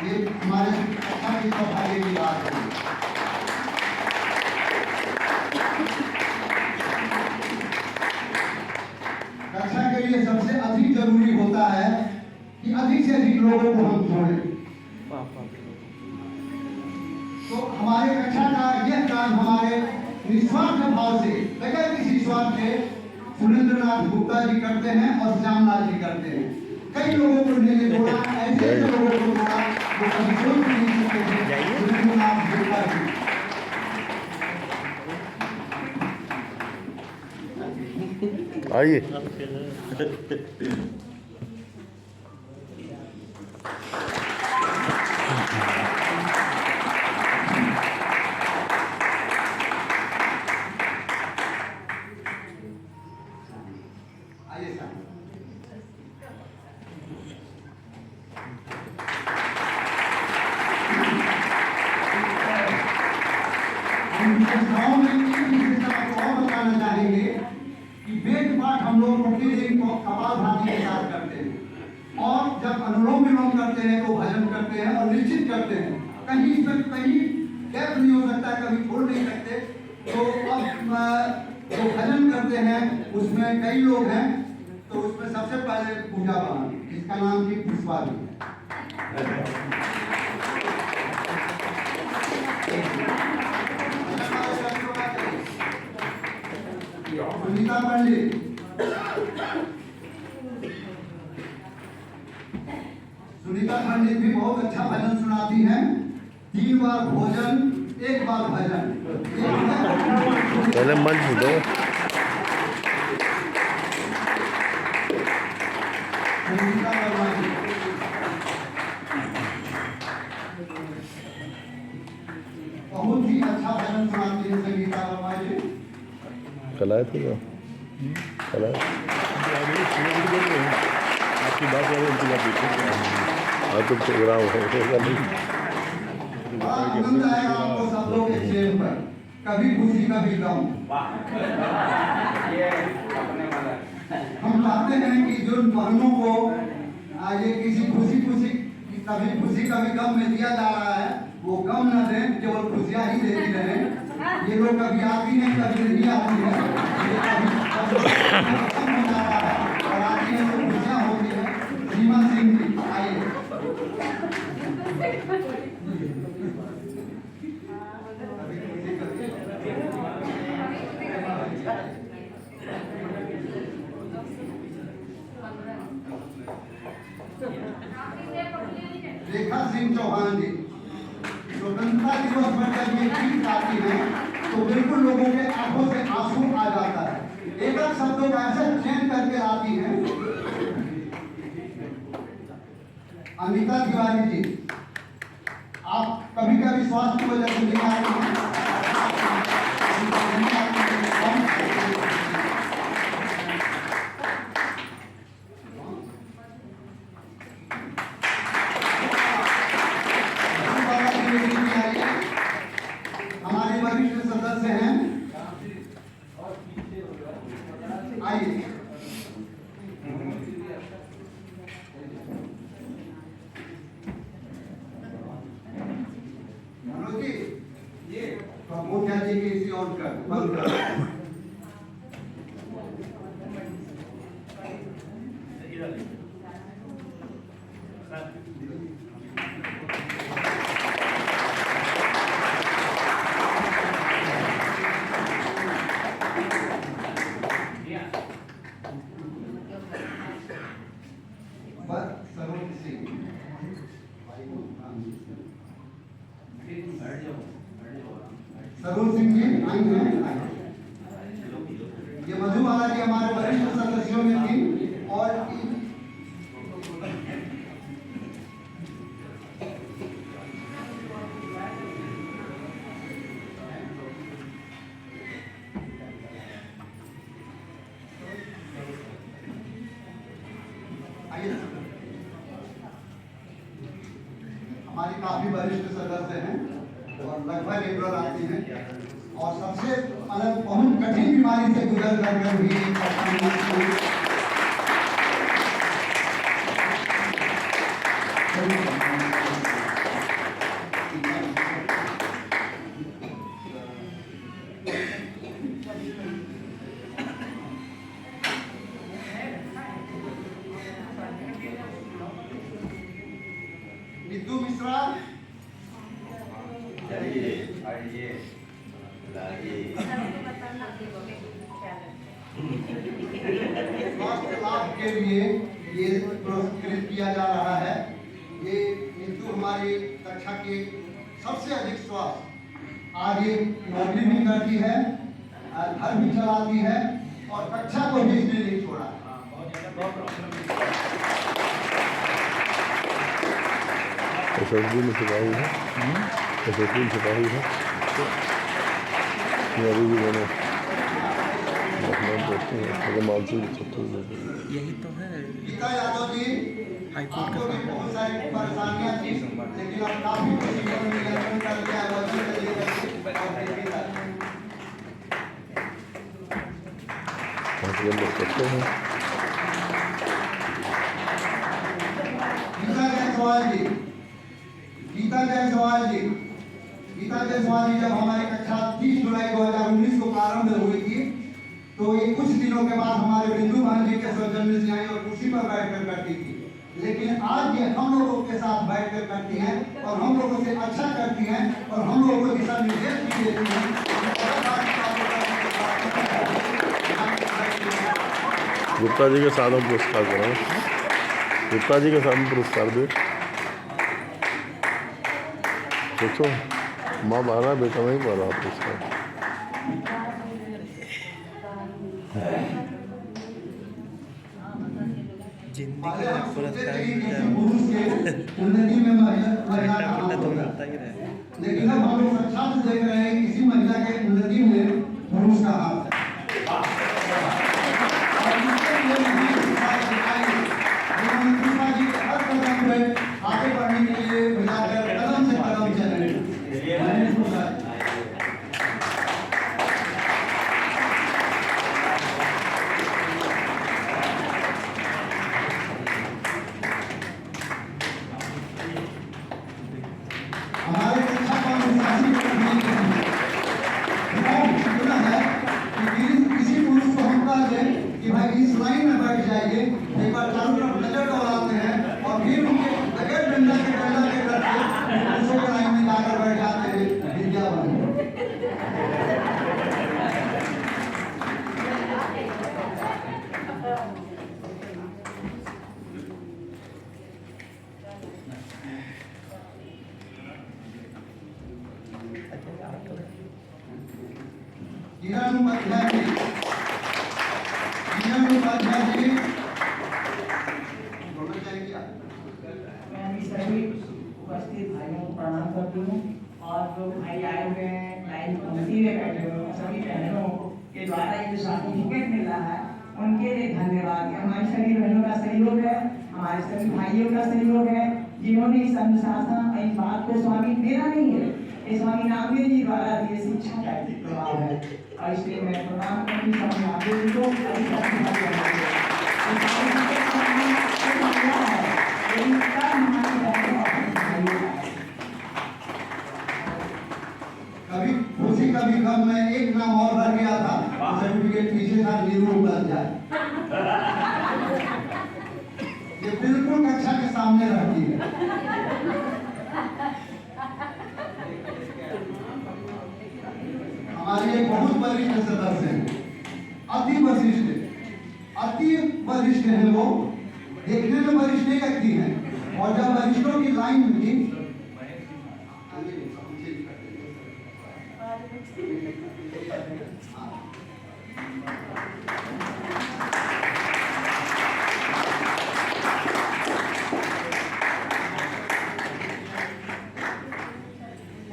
ये हमारे अच्छा की सौभाग्य की बात है। रक्षा के लिए सबसे अधिक जरूरी होता है कि अधिक से अधिक लोगों को हम जोड़ें। तो हमारे रक्षा का यह काम हमारे निस्वार्थ भाव से बगैर किसी स्वार्थ के सुरेंद्रनाथ गुप्ता जी करते हैं और श्यामलाल जी करते हैं। कई लोगों को मैंने जोड़ा, ऐसे लोगों को जोड़ा जो कभी सोच नहीं सकते थे। सुरेंद्रनाथ गुप्ता जी आइए। बताना चाहेंगे कि वेद पाठ हम लोग प्रतिदिन को कपालभाति के साथ करते हैं और जब अनुलोम विलोम करते हैं तो भजन करते हैं और निश्चित करते हैं। कहीं इसमें कहीं गैप नहीं हो सकता, कभी छोड़ नहीं सकते। तो अब जो भजन करते हैं उसमें कई लोग हैं, तो उसमें सबसे पहले पूजा बना जिसका नाम थी पुष्पा जी है। सुनीता पंडित, सुनीता पंडित भी बहुत अच्छा भजन सुनाती हैं। 3 बार भोजन 1 बार भजन। पहले मंच दो। बहुत ही अच्छा भजन सुनाती है संगीता वर्मा जी। कलाए थे वो कलाए आपकी बात है उनकी बात देखिए। हाँ तो प्रोग्राम होगा नहीं। आनंद आएगा आपको सब लोग के चेहरे पर। कभी खुशी कभी गम। हम चाहते हैं कि जो बहनों को ये किसी खुशी कभी खुशी कभी गम में दिया जा रहा है वो गम न दें, केवल खुशियाँ ही देती रहें। ये लोग कभी आती हैं कभी नहीं आती हैं, खत्म हो जाता है और आती है तो खुशियाँ होती हैं। सीमा सिंह जी आइए। रेखा सिंह चौहान जी, स्वतंत्रता दिवस पर जब ये गीत गाती है तो बिल्कुल लोगों के आंखों से आंसू आ जाता है। एक एक शब्दों का ऐसे चयन करके आती है। अनिता तिवारी जी, आप कभी कभी स्वास्थ्य की वजह से नहीं आते हैं। हमारे वरिष्ठ सदस्य हैं, आइए। मनोज जी, ये मुखिया जी की इसी और कर सरोज सिंह जी आई हैं। ये मधुबाला जी हमारे वरिष्ठ सदस्यों में थी और हमारी काफी वरिष्ठ सदस्य हैं और लगभग रेगुलर आती हैं और सबसे अलग बहुत कठिन बीमारी से गुजर कर भी बिंदु मिश्रा, स्वास्थ्य लाभ के लिए ये पुरस्कृत किया जा रहा है। ये नीतू हमारी कक्षा के सबसे अधिक स्वास्थ्य, आज ये नौकरी भी करती है, घर भी चलाती है और कक्षा को भी इसने नहीं छोड़ा। SSB में सिपाही है, SSB में सिपाही है। अभी भी मैंने यही तो है गीता यादव जी, हाईकोर्ट आपको भी बहुत सारी परेशानियां थी, लेकिन अब काफी कुछ जीवन में नियंत्रण कर लिया है। वजन से लेकर के और देखिए सकते हैं। गीता जायसवाल जी, गीता जायसवाल जी, गीता जायसवाल जी जब हमारी कक्षा 30 जुलाई 2019 को प्रारंभ हुई थी, तो ये कुछ दिनों के बाद हमारे बिंदु बहन जी के सौजन्य से आई और कुर्सी पर बैठकर करती थी। लेकिन आज ये हम लोगों के साथ बैठकर करती हैं और हम लोगों से अच्छा करती हैं और हम लोगों को दिशा निर्देश भी देती हैं। गुप्ता जी के साथ हम पुरस्कार करें, गुप्ता जी के साथ पुरस्कार दे। सोचो, माँ बारह बेटा नहीं पा रहा पुरस्कार। जिंदगी में पुरस्कार उन्नति में महिला तो मिलता ही रहे। लेकिन अब हम लोग साक्षात देख रहे हैं किसी महिला के उन्नति में पुरुष का हाथ है। जी के हर कदम में आगे बढ़ने के लिए मिलाकर कदम से कदम चले। हमारे शिक्षा का अनुशासन इतना है कि किसी पुरुष को हम कह दें कि भाई इस लाइन में बैठ जाइए, एक बार चारों तरफ नजर दौड़ाते हैं और फिर उनके बगैर डंडा के करके दूसरे के लाइन में जाकर बैठ जाते हैं विद्यावान। किरण उपाध्याय जी, किरण उपाध्याय जी बोलना चाहेंगे आप? मैं भी सभी उपस्थित भाइयों को प्रणाम करती हूँ और जो भाई आए हुए हैं लाइन कमेटी में बैठे हुए हैं, सभी बहनों के द्वारा ये सर्टिफिकेट मिल रहा है, उनके लिए धन्यवाद। हमारी सभी बहनों का सहयोग है, हमारे सभी भाइयों का सहयोग है, जिन्होंने इस अनुशासन इस बात को स्वामी मेरा नहीं है, ये स्वामी नामदेव जी द्वारा दिए शिक्षा का प्रभाव है। और इसलिए मैं प्रणाम करती हूँ स्वामी नामदेव जी को। कभी खुशी कभी गम में एक नाम और भर गया था, सर्टिफिकेट पीछे था नीरू उपाध्याय। ये बिल्कुल कक्षा के सामने रहती है। हमारे एक बहुत वरिष्ठ सदस्य हैं, अति वरिष्ठ हैं वो, देखने में वरिष्ठ नहीं लगती हैं और जब वरिष्ठों की लाइन मिली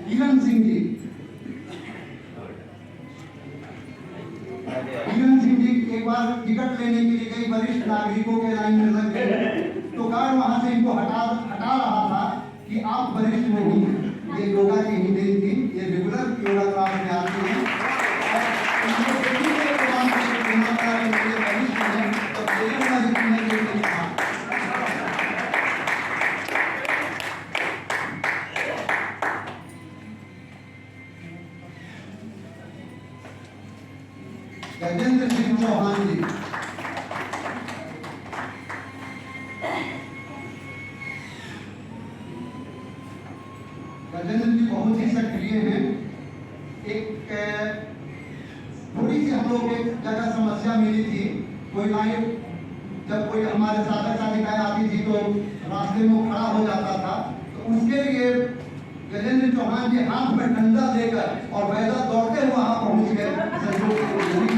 किरण सिंह जी, किरण सिंह जी एक बार टिकट लेने के लिए कई वरिष्ठ नागरिकों के लाइन में लग गए, तो गार्ड वहां से इनको हटा रहा था कि आप वरिष्ठ नहीं हैं। ये योगा की ही देन थी, ये रेगुलर योगा क्लास में आती हैं और इनको देखने के प्रोग्राम के वरिष्ठ हैं, तो गजेंद्र सिंह चौहान जी, गजेंद्र जी बहुत ही सक्रिय हैं। एक थोड़ी सी हम लोग एक जगह समस्या मिली थी, कोई लाइन जब कोई हमारे साधक साधिकाएं आती थी तो रास्ते में वो खड़ा हो जाता था, तो उसके लिए गजेंद्र चौहान जी हाथ में डंडा लेकर और वैदा दौड़ते हुए वहां पहुंच गए सहयोग के लिए।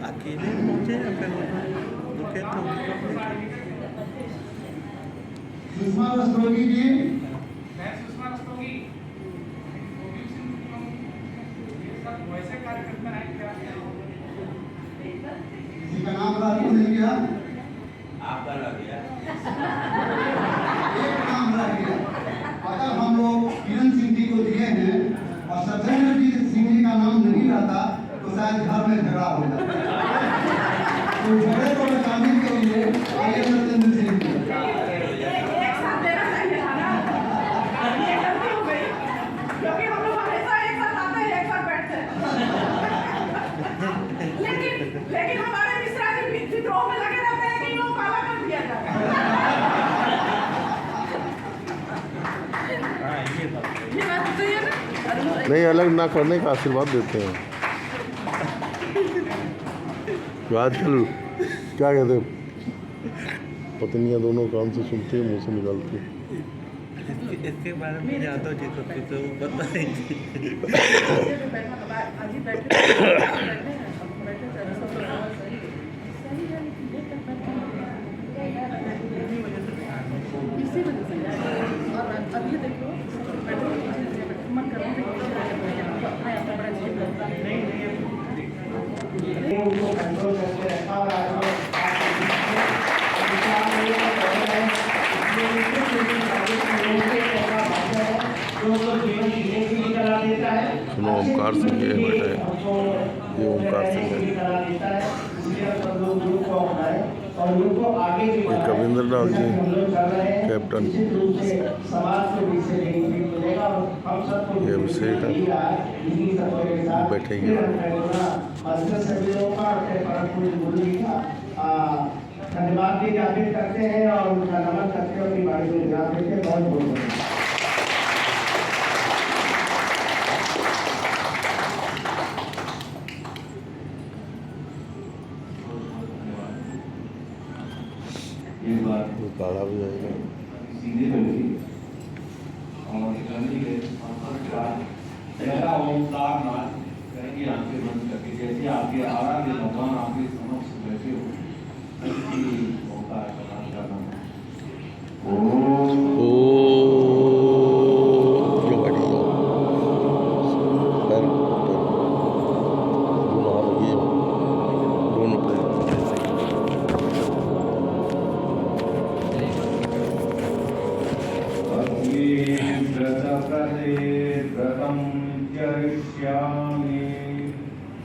अकेले पहुंचे या फिर रुके तो सुषमा रस्तोगी जी, मैं सुषमा रस्तोगी गोविंद सिंह ये सब वैसे कार्यकर्ता हैं क्या? किसी का नाम लागू नहीं किया, आपका लग गया। एक नाम रह गया। अगर हम लोग किरण सिंह जी को दिए हैं और सत्येंद्र जी सिंह जी का नाम नहीं रहता तो शायद घर में झगड़ा हो जाता। तो झगड़े को बचाने के लिए आइए सत्येंद्र सिंह जी। एक साथ देना चाहिए था ना, ये गलती हो गई क्योंकि हम लोग हमेशा एक साथ आते हैं, एक साथ बैठते हैं। लेकिन हमारे मिश्रा जी विद्रोह में लगे रहते हैं कि इनको काला कर दिया जाए। ये बात तो ये ना नहीं, अलग ना करने का आशीर्वाद देते हैं। जो आजकल क्या कहते हैं, पत्नियां दोनों कान से सुनती है, मुंह से निकालती है। इसके बारे में यादव जी को कुछ बताएं। इसी वजह से और अब ये देखो मन कर उनको कंट्रोल करके रखा हुआ है। सुनो, ओमकार सिंह ये बैठे हैं, ये ओमकार सिंह है, ये कविंद्र लाल जी कैप्टन, ये अभिषेक है, बैठेंगे। धन्यवाद भी ज्ञापित करते हैं और उनका नमन करते हैं, अपनी बाड़ी को ध्यान देते हैं। बहुत बहुत धन्यवाद। एक बार वो काढ़ा भी आएगा। सीधे बैठी और गांधी के आंसर के बाद ऐसा ओमकार नाथ कहेंगे आंखें बंद करके, जैसे आपके आराध्य भगवान आपके समक्ष बैठे हो, ऐसी ओमकार का नाम करना। जो बैठी हो, पैर दोनों हाथ लगी हो, दोनों पैर व्रतं चरिष्यामि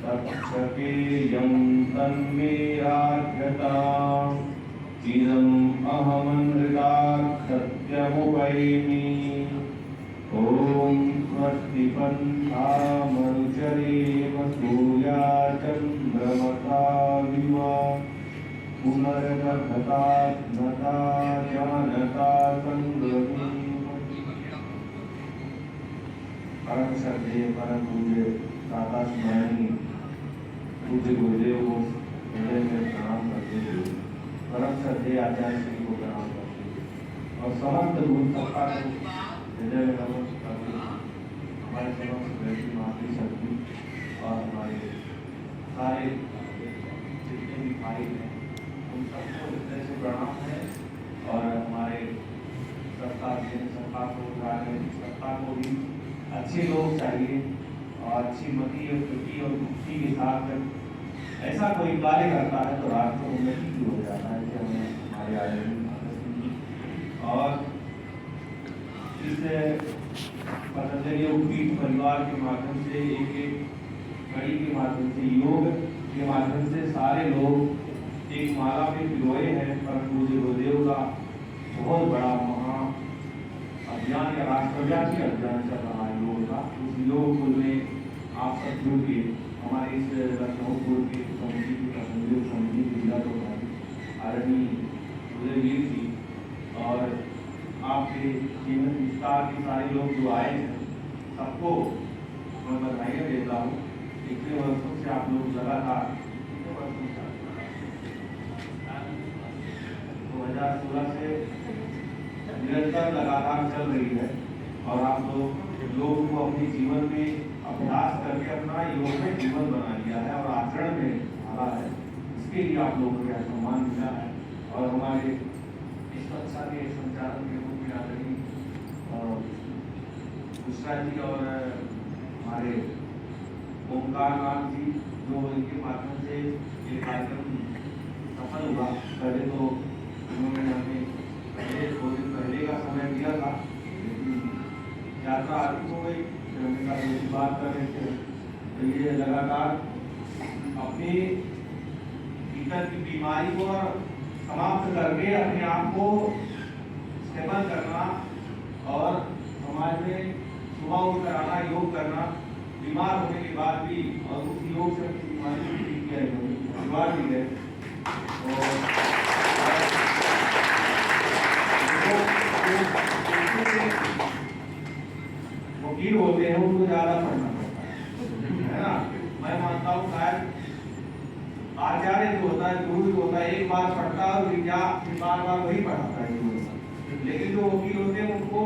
तक्षकेयं तन्मे आर्यताम् इदम् अहमनृताक्षत्यमुपैमि ॐ स्वस्तिपन्थामनुचरेम सूर्या चन्द्रमसा विव पुनर्गता नता जानता संगति। परम श्रद्धेय परम पूज्य दाता स्मरणीय पूज्य गुरुदेव को हृदय में प्रणाम करते हुए, परम श्रद्धेय आचार्य श्री को प्रणाम करते हुए और समस्त गुरु सत्ता को हृदय में नमन करते हुए हमारे समस्त बैठी मातृ शक्ति और हमारे सारे जितने भी भाई हैं उन सबको हृदय से प्रणाम है। और हमारे सत्ता को भी अच्छे लोग चाहिए और अच्छी मति और कृति और मुक्ति के साथ ऐसा कोई कार्य करता है तो राष्ट्र उन्नति भी हो जाता है। कि हमें हमारे आयोजन और इस पतंजलि योगपीठ परिवार के माध्यम से एक कड़ी के माध्यम से योग के माध्यम से सारे लोग एक माला में पिरोए हैं। परम पूज्य गुरुदेव का बहुत बड़ा महा अभियान या राष्ट्रव्यापी अभियान चल रहा है योग का। उस योग में आप सब जुड़िए हमारे इस लखनऊ बोर्ड के समिति की संयोजक समिति जिला प्रभारी आदरणीय उदयवीर जी और आपके जीवन विस्तार के सारे लोग जो आए हैं सबको मैं बधाइयाँ देता हूँ। इतने वर्षों से आप लोग लगातार 2016 से निरंतर लगातार चल रही है और आप लोगों को अपने जीवन में अभ्यास करके अपना योग में जीवन बना लिया है और आचरण में डाला है। इसके लिए आप लोगों को सम्मान मिला है और हमारे इस संस्था के संचालन के रूप में आदरणीय गुस्सा जी और हमारे ओमकार नाथ जी जो इनके माध्यम से ये कार्यक्रम सफल हुआ। पहले तो उन्होंने हमें पहले 2 दिन पहले का समय दिया था, लेकिन यात्रा आरंभ हो गई, फिर हमने कहा बात कर रहे थे तो ये लगातार अपने भीतर की बीमारी को समाप्त करके अपने आप को स्टेबल करना और समाज में सुबह उठकर आना, योग करना, बीमार होने के बाद भी और उस योग से अपनी बीमारी को ठीक किया परिवार भी है। वकील होते हैं उनको ज्यादा पढ़ना पड़ता है ना। मैं मानता हूँ शायद आचार्य जो होता है, गुरु जो होता है, एक बार पढ़ता है और विद्या बार बार वही पढ़ाता है, लेकिन जो वकील होते हैं उनको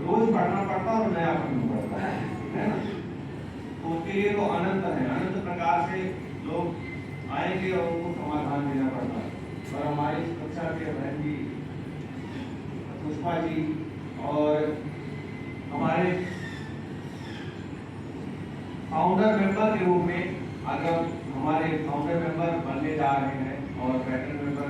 रोज पढ़ना पड़ता है और नया पढ़ना पड़ता है ना। तो उसके लिए तो अनंत है, अनंत प्रकार से लोग आएंगे और उनको समाधान देना पड़ता है। और हमारी कक्षा के बहन जी पुष्पा जी और हमारे फाउंडर मेंबर के रूप में अगर हमारे फाउंडर मेंबर बनने जा रहे हैं और पैटर्न मेंबर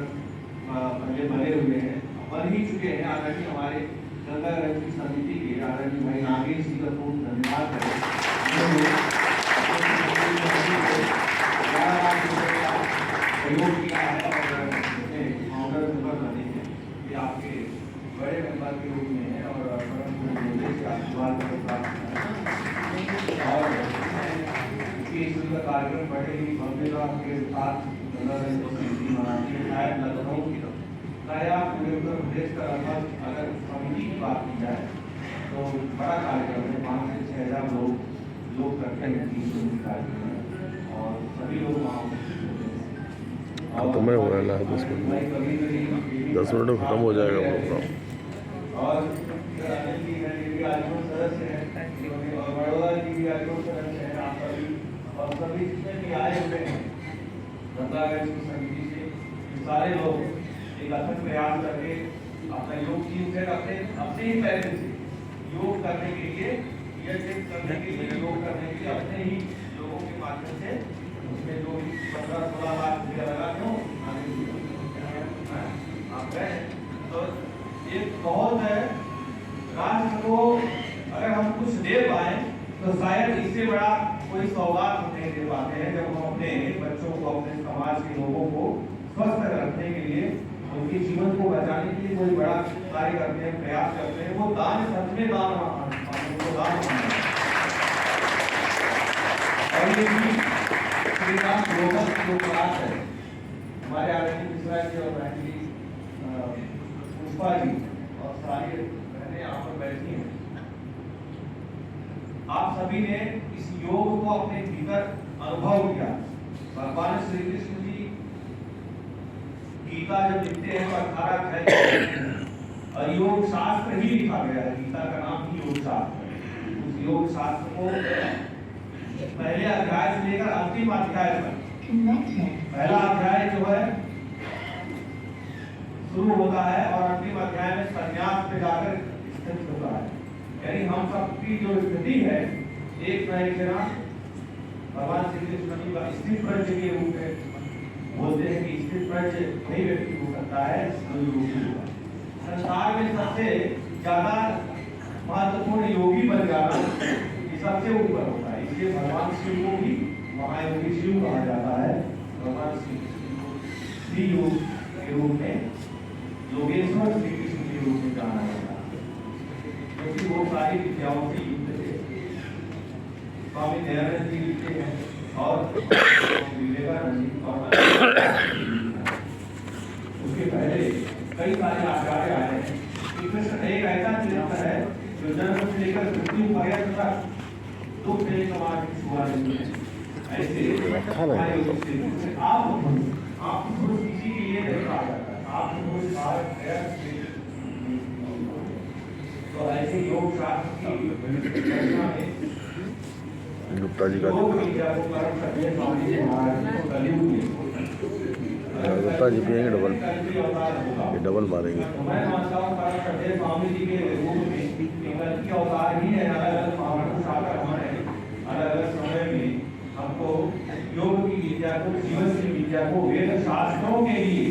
पहले बने हुए हैं, बन ही चुके हैं। आदरणीय हमारे गंगा रक्षी समिति के आदरणीय भाई नागेश जी का खूब धन्यवाद करें, सहयोग किया है और फाउंडर मेंबर बने हैं। ये आपके बड़े मेंबर के रूप में है और आशीर्वाद और का कार्यक्रम बड़े ही भव्यता के साथ मनाती है। शायद लखनऊ की नया पूरे उत्तर प्रदेश का लगभग अगर समिति की बात की जाए तो बड़ा कार्यक्रम है। 5 से 6 हज़ार लोग करते हैं 300 कार्यक्रम और सभी लोग वहाँ अब तो मैं हो रहा है 10 मिनट 10 मिनट में खत्म हो जाएगा प्रोग्राम। और सदस्य हैं और बड़ौदा जी भी सदस्य हैं। आप सभी और सभी जितने भी आए हुए हैं गंगा रक्षी समिति से सारे लोग एक अथक प्रयास करके अपना योग टीम से अपने ही पैसे से योग करने के लिए योग करने के लिए अपने ही लोगों के माध्यम से उसमें जो 15-16 लाख रुपया लगा क्यों आप गए तो एक बहुत है। राष्ट्र को अगर हम कुछ दे पाए तो शायद इससे बड़ा कोई सौगात हम नहीं दे पाते हैं। जब हम अपने बच्चों को, अपने समाज के लोगों को स्वस्थ रखने के लिए, उनके जीवन को बचाने के लिए कोई बड़ा कार्य करते हैं, प्रयास करते हैं, वो दान सच में दान और ये भी श्री राम ग्लोबल जो क्लास है हमारे आदरणीय मिश्रा जी और बहन जी पुष्पा जी और सारी बहनें यहाँ पर बैठी हैं। आप सभी ने इस योग को अपने भीतर अनुभव किया। भगवान श्री कृष्ण जी गीता जब लिखते हैं तो 18 अध्याय और योग शास्त्र ही लिखा गया है। गीता का नाम ही योग शास्त्र है। उस योग शास्त्र को पहले अध्याय से लेकर अंतिम अध्याय तक, पहला अध्याय जो है शुरू होता है और अंतिम अध्याय में संन्यास पे जाकर स्थित होता है। यानी हम सबकी जो स्थिति है एक न एक जना भगवान श्री कृष्ण जी का स्थित प्रज्ञ के रूप में बोलते हैं कि स्थित प्रज्ञ वही व्यक्ति हो सकता है जो योगी होगा। संसार में सबसे ज्यादा महत्वपूर्ण योगी बन जाना ये सबसे ऊपर होता है। इसलिए भगवान शिव को भी महायोगी शिव कहा जाता है। भगवान श्री कृष्ण को श्री योग के रूप में, योगेश्वर श्री कृष्ण के रूप में जाना जाता है, क्योंकि वो सारी विद्याओं से युक्त थे। स्वामी दयानंद जी लिखते हैं और विवेकानंद जी और उसके पहले कई सारे आचार्य आए हैं। कृष्ण एक ऐसा चरित्र है जो जन्म से लेकर मृत्यु पर्यंत तक दुख से समाज की छुआ नहीं है। ऐसे आप किसी के लिए नहीं कहा जाता, आप तो ऐसे योग शास्त्र की रचना में गुप्ता जी का गुप्ता जी पिएंगे डबल मारेंगे। मैं मानता हूँ परम श्रद्धेय स्वामी जी के रूप में कल की अवतार ही है। अलग-अलग महापुरुष आकर हमारे अलग-अलग समय में हमको योग की विद्या को, जीवन की विद्या को वेद शास्त्रों के लिए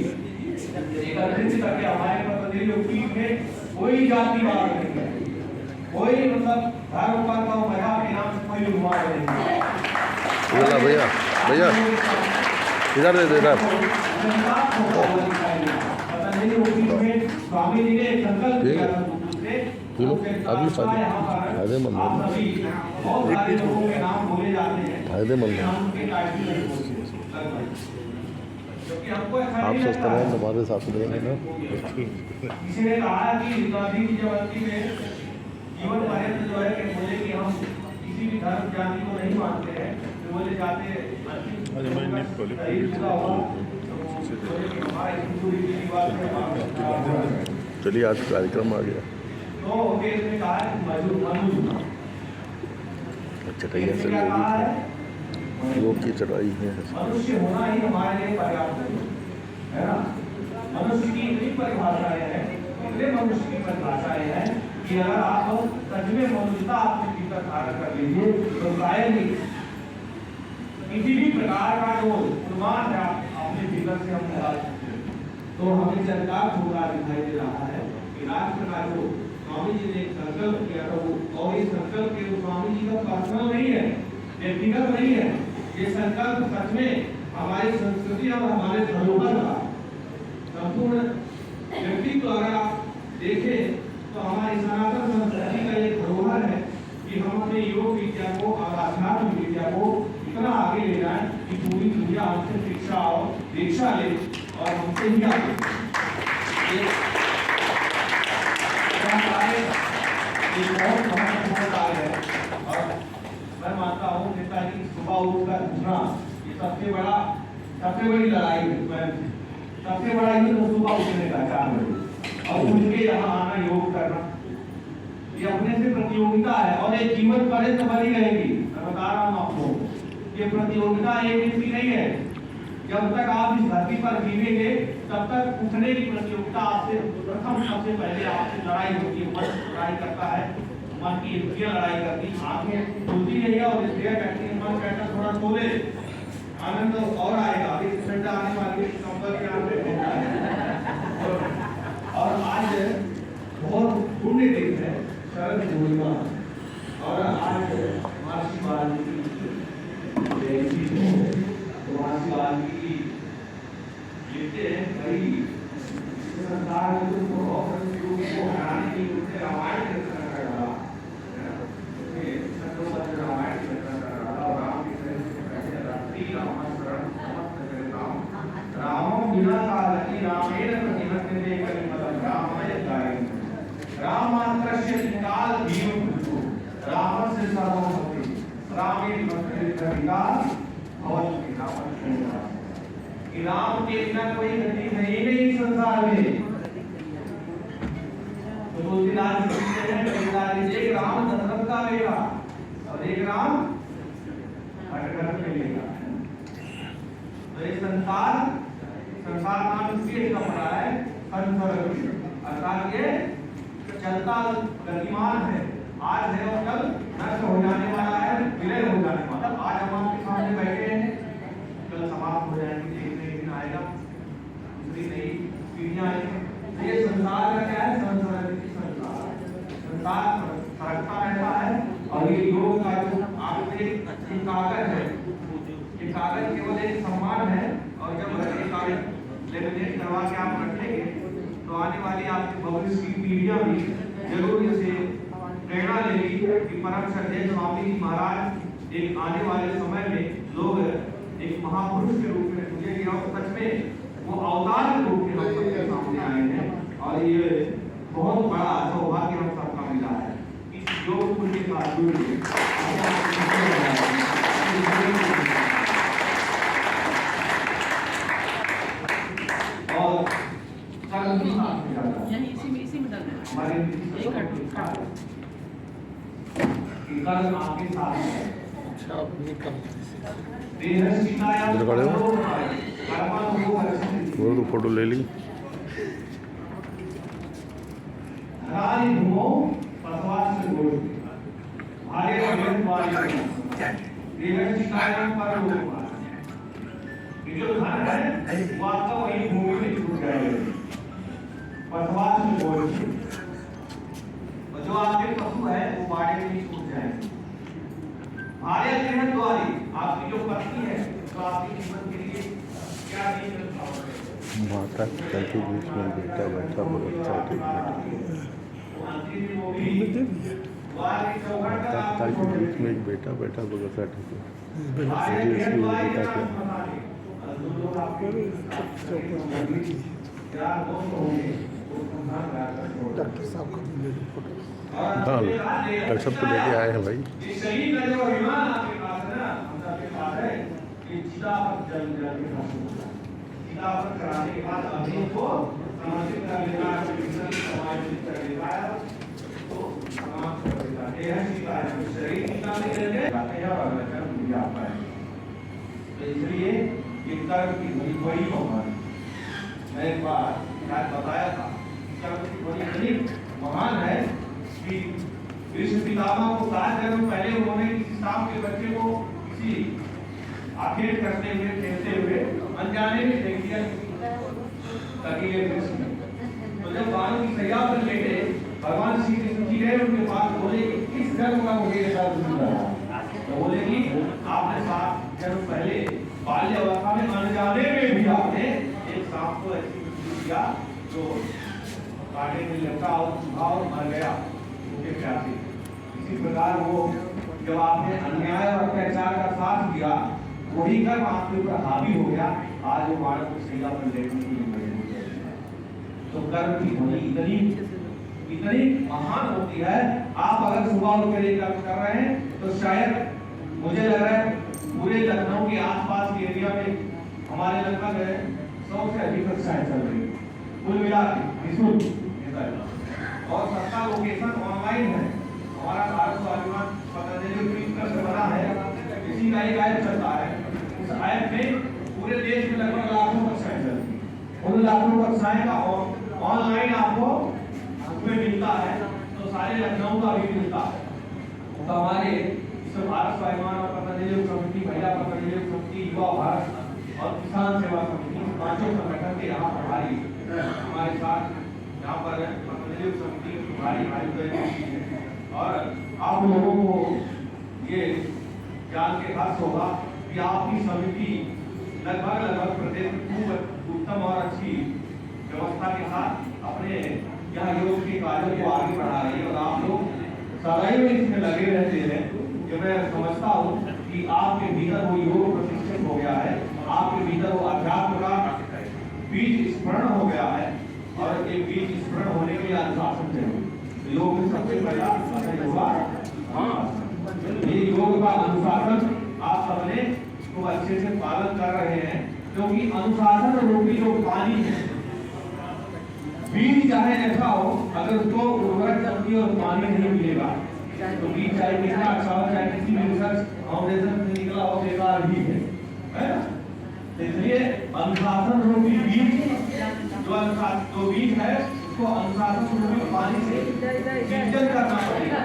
एकत्रित करके हमारे पतंजलि योग पीठ में कोई जातिवाद नहीं है, कोई मतलब धर्म पर का मजा के नाम से कोई विवाद नहीं है। भैया भैया इधर दे इधर। पतंजलि योग पीठ में स्वामी जी ने संकल्प किया था अभी फायदेमंद बहुत सारे लोगों के नाम बोले जाते हैं, फायदेमंद है। आप सस्ता रहें हमारे साथ रहेंगे ना। किसी ने कहा कि गांधी की जयंती में जीवन पर्यंत जो है कि बोले कि हम किसी भी धर्म जाति को नहीं मानते हैं, तो बोले जाते चलिए आज कार्यक्रम आ गया। तो उसने कहा कि चटाइया से योग की चटाई है। मनुष्य होना ही हमारे लिए पर्याप्त है ना। मनुष्य की इतनी परिभाषाएं हैं, इतने मनुष्य की परिभाषाएं हैं कि अगर आप सच में मनुष्यता आपके भीतर धारण कर लीजिए तो शायद ही किसी भी प्रकार का जो अनुमान है अपने भीतर से हम निकाल सकते हैं। तो हमें चरितार्थ होता दिखाई दे रहा है कि राष्ट्र का जो स्वामी जी ने एक संकल्प किया था वो, और इस संकल्प के स्वामी जी का पर्सनल नहीं है, व्यक्तिगत नहीं है। ये संकल्प सच में हमारी संस्कृति और हमारे धरोहर का संपूर्ण व्यक्तित्व अगर आप देखें तो हमारी सनातन संस्कृति का एक धरोहर है कि हम अपने योग विद्या को और आध्यात्म विद्या को इतना आगे ले जाएं कि पूरी दुनिया हमसे शिक्षा और दीक्षा ले और हमसे ही आगे बहुत महत्वपूर्ण कार्य है। और मैं मानता हूँ नेताजी सुबह उठकर उठना ये सबसे बड़ी लड़ाई है। सबसे बड़ा युद्ध सुबह उठने का 4 बजे और उनके यहाँ आना, योग करना, ये अपने से प्रतियोगिता है और ये जीवन पर्यंत बनी रहेगी। मैं बता रहा हूँ आपको, ये प्रतियोगिता एक दिन की नहीं है। जब तक आप इस धरती पर जीवेंगे तब तक उठने की प्रतियोगिता आपसे प्रथम सबसे पहले आपसे लड़ाई होती है। मन लड़ाई करता है, मन की इंद्रियां लड़ाई करती, आंखें खुलती नहीं है और इंद्रियां कहती हैं मन कहता थोड़ा सो ले, आनंद और आएगा। अभी ठंडा आने वाली कंबल के आगे होता है। और आज बहुत पुण्य दिन है, शरद पूर्णिमा, और आज महर्षि वाल्मीकि जयंती है। महर्षि वाल्मीकि लिखते हैं कई संसार में तुमको और योग को हराने के लिए उनसे रामायण की रचना कर डाला, रामायण की रचना कर डाला। और राम के चरित्र से पहले रात्रि रामाचरण समस्त जगताम रामो बिना कालकी रामेण प्रतिहन्यते कलिमलं रामाय गायन् रामात्रस्य काल भीम भूतो रामस्य सर्वमति रामे भक्तिर्विका भवति रामस्य। राम के बिना कोई गति नहीं नहीं संसार में। तो तुलसीदास कहते हैं एक राम दशरथ का बेटा और एक राम भटकर के बेटा। तो ये संसार नाम इसलिए इसका पड़ा है संसर्ग, अर्थात ये चलता गतिमान है, आज है और कल नष्ट हो जाने वाला है, विलय हो जाने वाला। आज हम आपके सामने बैठे हैं, कल समाप्त हो जाएंगे, एक दिन आएगा, दूसरी नई पीढ़ियां आएंगी। ये संसार का क्या है? संसार सरकता रहता है। और ये योग का जो आपके ये कागज है, ये कागज केवल एक सम्मान है। और जब ये कागज लेमिनेट करवा के आप रखेंगे तो आने वाली आपकी भविष्य की पीढ़ियां भी जरूर इसे प्रेरणा लेगी कि परम श्रद्धेय स्वामी जी महाराज एक आने वाले समय में लोग एक महापुरुष के रूप में पूछे कि हम सच में वो अवतार के रूप में हम सबके सामने आए हैं और ये बहुत बड़ा सौभाग्य हम सबका मिला है इस योग पुण्य का जुड़ और यहीं इसी में डालना है। हमारे कल आपके साथ है इधर खड़े हो और तो फोटो ले ली ये जो धन है वो आपका वही भूमि में छूट जाएगा पशुवास में बोल और जो आपके पशु है वो बाड़े में छूट जाएंगे भार्य गृह द्वारी आपकी जो पत्नी है तो आपके जीवन के लिए क्या नहीं कर माता पिता के बीच में बेटा बैठा बहुत अच्छा ट्रीटमेंट माता पिता के बीच में एक बेटा बैठा बहुत अच्छा ट्रीटमेंट सीरियसली वो बेटा क्या डॉक्टर साहब को ले लो फोटो हाँ डॉक्टर साहब को लेके आए हैं भाई कराने के बाद अभी को समर्पित कर लेना समायोजित कर लेना तो समाप्त कर देगा यह सीता है शरीर निकालने के लिए जाते हैं और कर्म भी आता है तो इसलिए ये कर्म की बड़ी महान मैं एक बार शायद बताया था कर्म की बड़ी महान है कि कृष्ण पितामह को 7 जन्म पहले उन्होंने किसी सांप के बच्चे को किसी आखेट करते हुए खेलते हुए अनजाने में देख दिया ताकि ये कृष्ण तो जब बाणों की सैया पर लेटे भगवान श्री कृष्ण जी गए उनके पास बोले कि किस जन्म का मुझे ऐसा दुख रहा तो बोले कि आपने 7 जन्म पहले बाल्य अवस्था में अनजाने में भी आपने एक सांप को ऐसी मृत्यु दिया जो कांटे में लगा और चुभा और मर गया उनके प्यासे इसी प्रकार वो जब आपने अन्याय और अत्याचार का साथ दिया वही कर्म आपके ऊपर हावी हो गया आज वो बालक को सैया पर लेटने के लिए मजबूर है तो कर्म की ध्वनि इतनी महान होती है आप अगर सुबह उठ कर कर्म कर रहे हैं तो शायद मुझे लग रहा है पूरे लखनऊ के आसपास के एरिया में हमारे लगभग 100 से अधिक कक्षाएं चल रही कुल मिला के निःशुल्क और सबका लोकेशन ऑनलाइन है हमारा भारत स्वाभिमान पतंजलि फ्लिपकार्ट से बना है इसी का एक ऐप चलता है उस ऐप में पूरे देश में लगभग लाखों कक्षाएं चलती हैं उन लाखों कक्षाएं का ऑनलाइन आपको उसमें मिलता है तो सारे लखनऊ का भी मिलता है तो हमारे इसमें भारत स्वाभिमान और पतंजलि समिति महिला पतंजलि समिति युवा भारत और किसान सेवा समिति पांचों संगठन के यहाँ प्रभारी हमारे साथ यहाँ पर पतंजलि समिति के प्रभारी भाई और आप लोगों को ये जान के हर्ष होगा कि आपकी समिति लगभग प्रदेश में खूब उत्तम और अच्छी व्यवस्था के साथ अपने यहाँ योग के कार्यों को आगे बढ़ा रही है और आप लोग सदैव इसमें लगे रहते हैं कि मैं समझता हूँ कि आपके भीतर वो योग प्रतिष्ठित हो गया है आपके भीतर वो अध्यात्म का बीज स्मरण हो गया है और ये बीज स्मरण होने के लिए अनुशासन चाहिए योग में सबसे पहला होगा ये योग का अनुशासन आप सबने इसको अच्छे से पालन कर रहे हैं क्योंकि अनुशासन रूपी जो पानी है बीज चाहे ऐसा हो अगर उसको उर्वरक शक्ति और पानी नहीं मिलेगा तो बीज चाहे कितना अच्छा हो चाहे किसी भी रिसर्च फाउंडेशन से निकला हो बेकार ही है ना इसलिए अनुशासन रूपी बीज जो बीज है उसको अनुशासन रूपी पानी से सिंचन करना पड़ेगा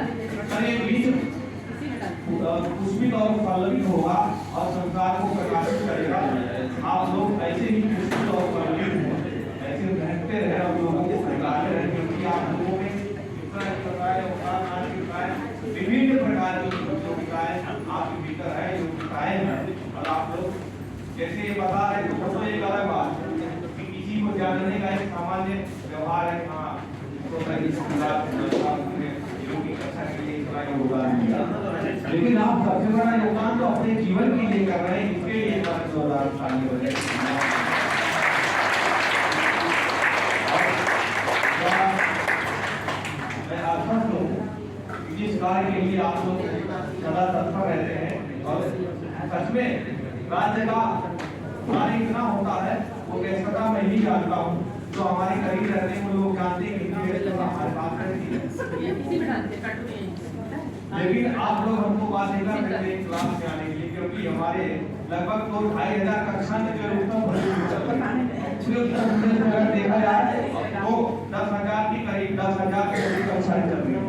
और ये बीज पुष्पित और फलित होगा और संसार को प्रकाशित करेगा आप लोग ऐसे ही पुष्पित और फलित हो ऐसे रहते रहे आप लोगों को प्रकाश रहे क्योंकि आप लोगों में विभिन्न प्रकार की योगिताएं आपके भीतर है योगिताएं हैं और आप लोग जैसे ये बता रहे हैं तो एक अलग बात कि किसी को जानने का एक सामान्य व्यवहार है हाँ तो योगी कक्षा के लिए थोड़ा योगदान दिया लेकिन आप सबसे बड़ा योगदान तो अपने जीवन के लिए कर रहे हैं, इसके लिए जोरदार ताली बजाएं। मैं आश्वस्त हूँ कि जिस कार्य के लिए आप लोग सदा तत्पर रहते हैं और सच में राज्य का कार्य इतना होता है वो कैसा का मैं ही जानता हूँ, जो हमारे करीब रहते हैं वो लोग जानते हैं कि हमारे पास रहती है। लेकिन आप लोग हमको बात नहीं कर सकते क्लास में आने के लिए, क्योंकि हमारे लगभग 2-2,500 कक्षा में जो अगर देखा जाए तो 10,000 की करीब 10,000 के करीब कक्षाएं चल रही हैं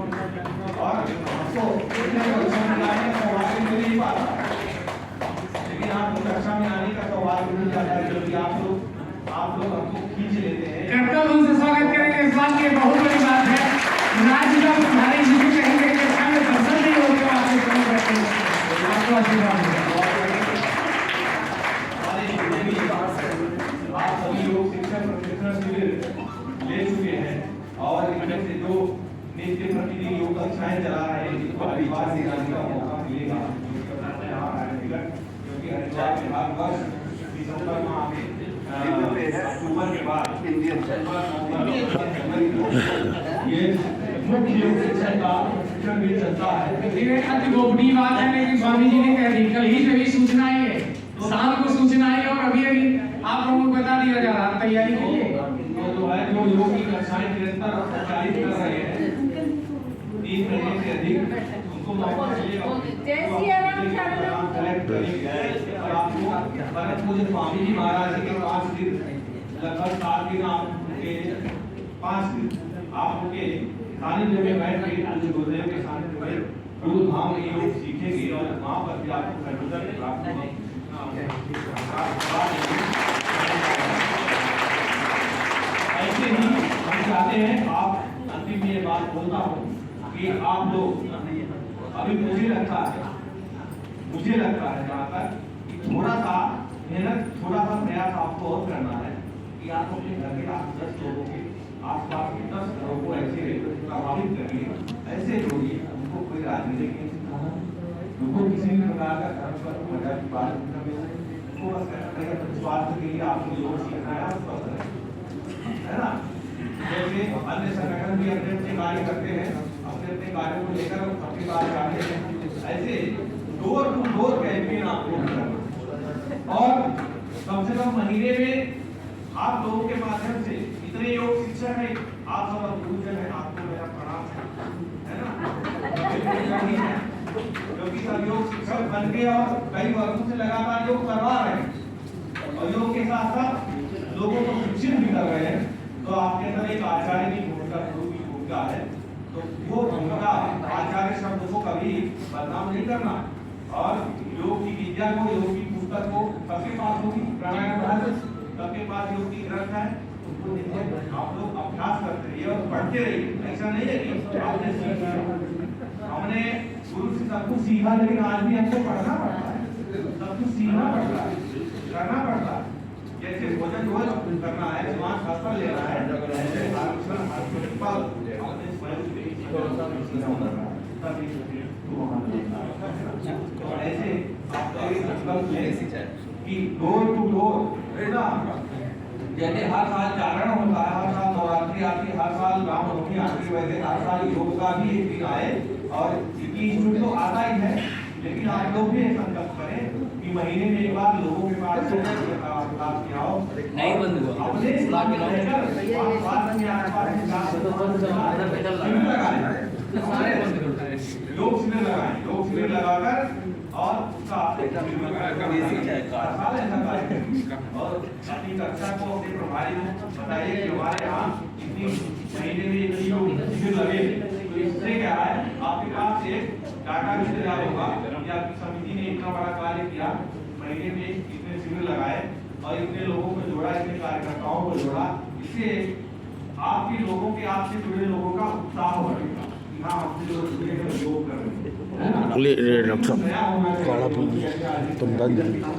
और हमको इतने कक्षा में आने का सौभाग्य मिल नहीं पाता, लेकिन आप कक्षा में आने का सौभाग्य मिल जाता है क्योंकि आप लोग हमको खींच लेते हैं। कर्तव्य उनसे स्वागत करेंगे, इस बात की बहुत बड़ी बात है। राज्य का तुम्हारे जीवन कहीं कहीं कक्षा में दर्शन नहीं होते, आपसे कहीं करते हैं, आपको आशीर्वाद है। आप सभी लोग शिक्षक प्रशिक्षण शिविर ले चुके हैं और इनमें से जो नित्य प्रतिदिन योग कक्षाएं चला रहे हैं, जिनको परिवार से जाने का मौका मिलेगा, क्योंकि हरिद्वार में हर वर्ष दिसंबर माह में अक्टूबर के बाद ये मुख्य योग शिक्षण का शिक्षण भी चलता है। ये अति गोपनीय बात है, लेकिन स्वामी जी ने कह दी कल ही से भी सूचना है, शाम को सूचना है और अभी आप लोगों को बता दिया जा रहा है, तैयारी कीजिए। तो जो है जो योग की कक्षाएं निरंतर संचालित कर रहे हैं 3 महीने से अधिक, उनको मौका मिलेगा कलेक्ट करेंगे और आपको परम पूज्य स्वामी जी महाराज के 5 दिन लगभग 7 दिन आपके 5 दिन आपके सानिध्य में बैठ के पूज्य गुरुदेव के सानिध्य में गुरु धाम में योग सीखेंगे और वहाँ पर भी आपको सर्टिफिकेट प्राप्त होगा। ऐसे ही हम चाहते हैं, आप अंतिम में ये बात बोलता हूँ कि आप लोग अभी मुझे लगता है जहाँ तक कि थोड़ा सा मेहनत, थोड़ा सा प्रयास आपको और करना है कि आप अपने घर के 10 लोगों के आसपास के 10 घरों को ऐसे प्रभावित करिए, ऐसे जोड़िए, उनको कोई राजनीतिक नहीं सिखाना, उनको किसी भी प्रकार का धर्म पर मजा की बात नहीं करनी, उनको बस स्वास्थ्य के लिए आपको योग सीखना है, है ना। जैसे अन्य संगठन भी अपने अपने कार्य करते हैं, अपने अपने कार्यों को लेकर अपनी बात करते हैं, ऐसे डोर टू डोर कैंपेन आप लोग करना और कम से कम महीने में आप लोगों के माध्यम से इतने योग शिक्षक हैं, आप सब गुरुजन हैं, आपको मेरा प्रणाम है ना, क्योंकि सब योग शिक्षक बन के और कई वर्षों से लगातार योग करवा रहे हैं और योग के साथ साथ लोगों को शिक्षित भी कर रहे हैं, तो आपके अंदर एक आचार्य की भूमिका, गुरु की भूमिका है, तो वो भूमिका आचार्य शब्द को कभी बदनाम नहीं करना और योग की विद्या को, योग की पुस्तक को सबके पास होगी, प्राणायाम सबके पास योग की ग्रंथ है, उसको आप लोग अभ्यास करते रहिए और पढ़ते रहिए। ऐसा नहीं है कि आपने सीखा, हमने गुरु से सब कुछ सीखा, लेकिन आज भी हमको पढ़ना पड़ता है, सब कुछ सीखना पड़ता है, करना पड़ता है। जैसे भोजन रोज करना है, दिमाग सफल लेना है, ऐसे ऐसे कि डोर टू डोर, जैसे हर साल जागरण होता है, हर साल नवरात्रि आती है, हर साल रामनवमी आती है, वैसे हर साल योग का भी एक दिन आए और 21 जून तो आता ही है, लेकिन आप लोग भी संकल्प करें कि महीने में एक बार लोगों के पास क्लास में आओ, नहीं बंद हुआ अपने इलाके में रहकर आप बात में आसपास के सारे योग शिविर लगाएं, योग शिविर लगाकर और उसका और अपनी कक्षा को अपने प्रभारी को बताइए कि हमारे यहाँ इतनी महीने में इतनी योग शिविर लगे, तो इससे क्या है आपके पास एक डाटा भी तैयार होगा कि आपकी समिति ने इतना बड़ा कार्य किया, महीने में इतने शिविर लगाए और इतने लोगों को जोड़ा, इतने कार्यकर्ताओं को जोड़ा, इससे आपके लोगों के आपसे जुड़े लोगों का उत्साह बढ़ेगा। हाँ, आपसे लोग जुड़े हैं, योग कर रहे हैं। ले डॉक्टर साहब काढ़ा पी पंतंजलि आप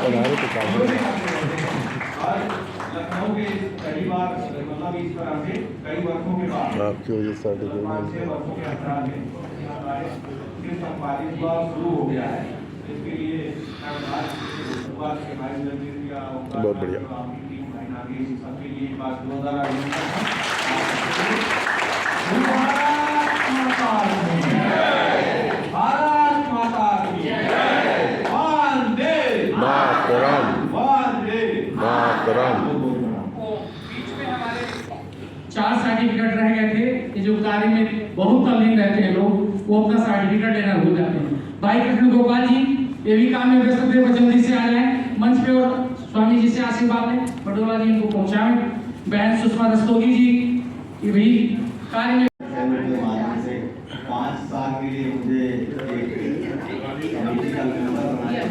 पधारे तो काढ़ा आज लखनऊ के पहली बार मतलब इस तरह से कई वर्षों के बाद आपकी वजह से सर्टिफिकेट 5-6 वर्षों के अंतराल में सिर्फ 45 बार शुरू हो गया है। इसके लिए शुरुआत के भाई जमीन या बहुत बढ़िया। आपकी टीम भाई नागेश सबके लिए बात 2000 भारत माता की जय। वंदे मातरम वंदे मातरम। 4 सर्टिफिकेट रह गए थे कि जो कार्य में बहुत तल्लीन रहते हैं लोग, वो अपना सर्टिफिकेट लेना भूल जाते हैं। भाई कृष्ण गोपाल जी ये भी काम में व्यस्त थे, वो जल्दी से आ जाए मंच पे और स्वामी जी से आशीर्वाद लें, पटोला जी इनको पहुंचाएं। बहन सुषमा रस्तोगी जी ये भी कार्य में के माध्यम से 5 साल के लिए मुझे एक कमेटी का मेंबर बनाया।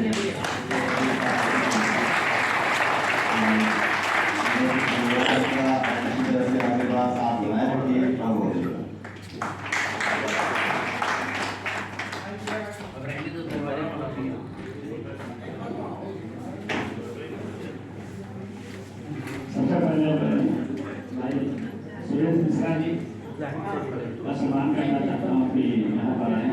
अच्छी तरह से आपके पास आप बनाए रखिए। सबसे पहले भाई सुरेश मिश्रा जी का सम्मान करना चाहता हूँ कि यहाँ पर आए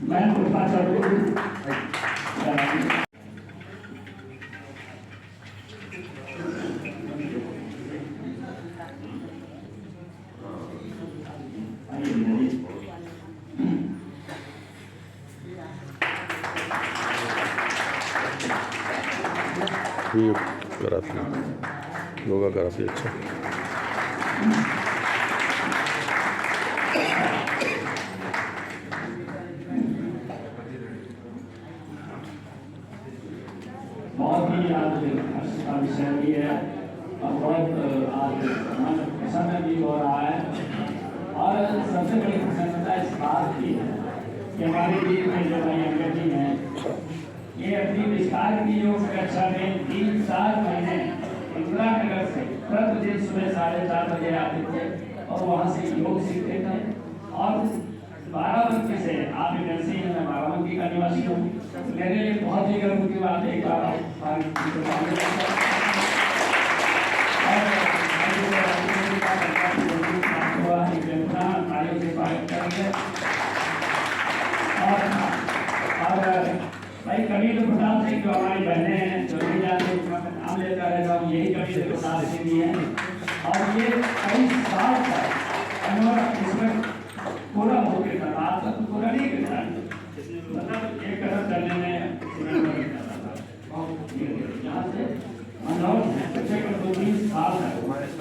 मैं कृपा ये कराती योगा कराती अच्छा। बहुत ही आज हर्ष का विषय भी है और बहुत आज मन प्रसन्न भी हो रहा है। और सबसे बड़ी प्रसन्नता इस बात की है कि हमारे बीच में जो भाई अंगद जी हैं, ये अपनी विस्तार की योग कक्षा में 3-4 महीने इंदिरा नगर से प्रतिदिन सुबह 4:30 बजे आते थे और वहाँ से योग सीखते थे। और बाराबंकी से आप नरसिंह, मैं बाराबंकी का निवासी हूँ, मेरे लिए बहुत ही गर्व की बात है। एक बार भाई कबीर प्रसाद सिंह जो हमारी बहनें हैं, जो नहीं जानते नाम लेता रहता हूँ, यही कबीर प्रसाद सिंह जी हैं। और ये कई साल तक इसमें पूरा हो गया था, आज तक पूरा नहीं करता, मतलब एक कदम चलने में यहाँ से मनोहर 2-3 साल तक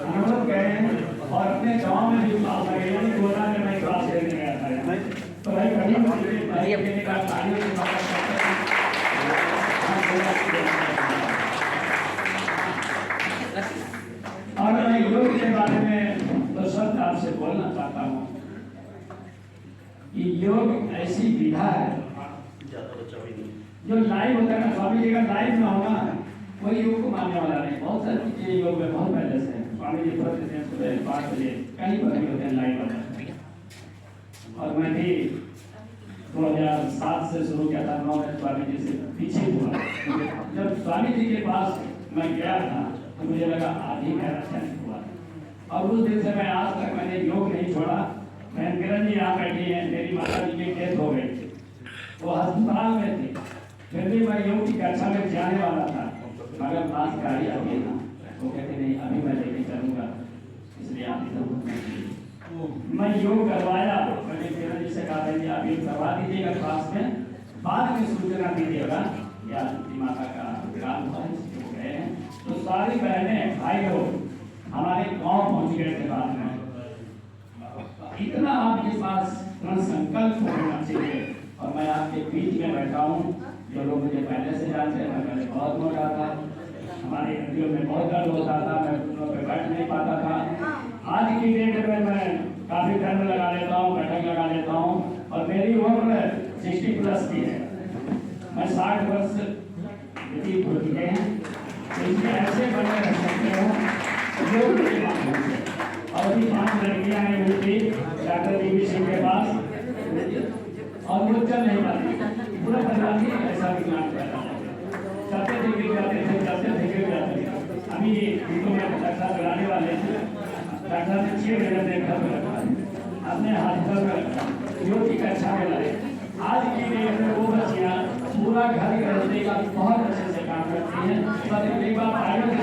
मनोहर गए हैं और अपने गाँव में भी क्लास लगे, यानी गोला में मैं क्लास लेने गया था। तो भाई कभी अपने का कार्यों से बात करते हैं। और मैं योग के बारे में तो शब्द आपसे बोलना चाहता हूँ कि योग ऐसी विधा है जो लाइव होता है ना, स्वामी जी का लाइव ना होना कोई योग को मानने वाला नहीं। बहुत सारी चीजें योग में बहुत पहले से स्वामी जी प्रति सुबह 5 बजे कहीं पर भी होते हैं लाइव होते हैं। और मैं भी 2007 से शुरू किया था, 9 में स्वामी जी से पीछे हुआ। जब स्वामी जी के पास मैं गया था तो मुझे लगा आधी मेरा चयन हुआ। और उस दिन से मैं आज तक मैंने योग नहीं छोड़ा। बहन किरण जी यहाँ बैठी हैं, मेरी माता जी की डेथ हो गई थी, वो अस्पताल में थी, फिर भी मैं योग की कक्षा में जाने वाला था, मगर पास गाड़ी आ गई ना, वो कहते नहीं अभी मैं लेके चलूँगा, इसलिए आप मैं योग करवाया। मैंने किरण जी से कहा था आप योग करवा दीजिएगा क्लास में, बाद में सूचना दीजिएगा या माता का काम हुआ है। तो सारी बहनें भाई लोग हमारे गांव पहुंच गए थे बाद में। इतना आपके पास संकल्प होना चाहिए और मैं आपके बीच में बैठा हूँ। जो लोग मुझे पहले से जानते हैं, मैं पहले बहुत मोटा था, हमारी हड्डियों में बहुत दर्द होता था, मैं घुटनों पे बैठ नहीं पाता था। आज की डेट में मैं काफी ठंड लगा लेता हूँ, बैठक लगा लेता हूँ और मेरी उम्र 60+ की है। मैं 60 वर्ष व्यतीत हो चुके हैं। तो इसमें ऐसे बने रह सकते हो योग के माध्यम से। और अभी 5 लड़कियां आई हुई थी डॉक्टर DV सिंह के पास और वो चल नहीं पाती। पूरा परिवार ही ऐसा विकलांग पैदा हो गया। चलते थे गिर जाते थे, चलते थे गिर जाते थे। अभी इनको मैं डॉक्टर बुलाने वाले थे, डॉक्टर ने 6 महीने में घर में रखा, अपने हाथ पर योग की कक्षा में लाए। आज की डेट में वो बच्चियां पूरा घर गृहस्थी का बहुत अच्छे से काम करती हैं। पर एक बार आयोजन